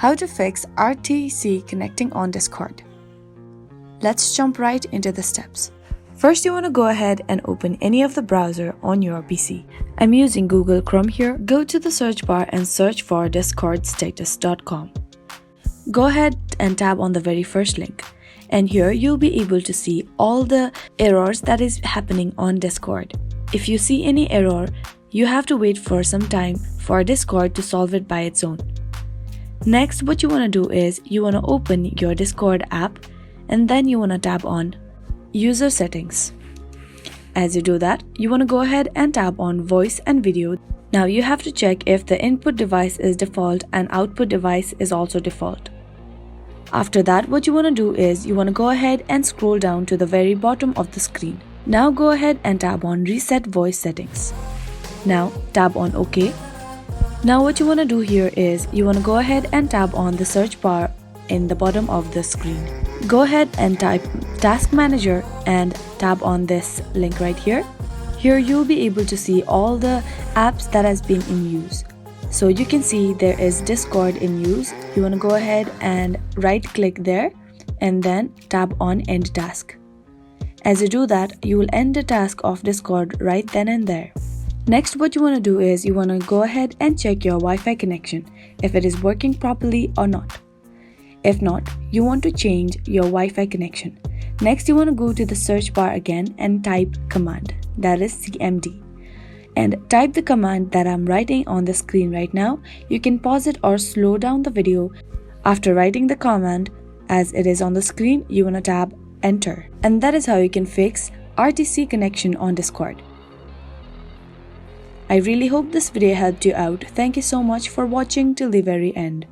How to fix RTC connecting on Discord. Let's jump right into the steps. First, you want to go ahead and open any of the browser on your PC. I'm using Google Chrome here. Go to the search bar and search for discordstatus.com. Go ahead and tap on the very first link. And here you'll be able to see all the errors that is happening on Discord. If you see any error, you have to wait for some time for Discord to solve it by its own. Next, what you want to do is you want to open your Discord app and then you want to tap on User Settings. As you do that, you want to go ahead and tap on Voice and Video. Now you have to check if the input device is default and output device is also default. After that, what you want to do is you want to go ahead and scroll down to the very bottom of the screen. Now go ahead and tap on Reset Voice Settings. Now tap on OK. Now what you want to do here is you want to go ahead and tap on the search bar in the bottom of the screen. Go ahead and type Task Manager and tap on this link right here. Here you'll be able to see all the apps that has been in use. So you can see there is Discord in use. You want to go ahead and right click there and then tap on End Task. As you do that, you will end the task of Discord right then and there. Next, what you want to do is you want to go ahead and check your Wi-Fi connection if it is working properly or not. If not, you want to change your Wi-Fi connection. Next, you want to go to the search bar again and type command, that is CMD. And type the command that I'm writing on the screen right now. You can pause it or slow down the video. After writing the command, as it is on the screen, you want to tap Enter. And that is how you can fix RTC connection on Discord. I really hope this video helped you out. Thank you so much for watching till the very end.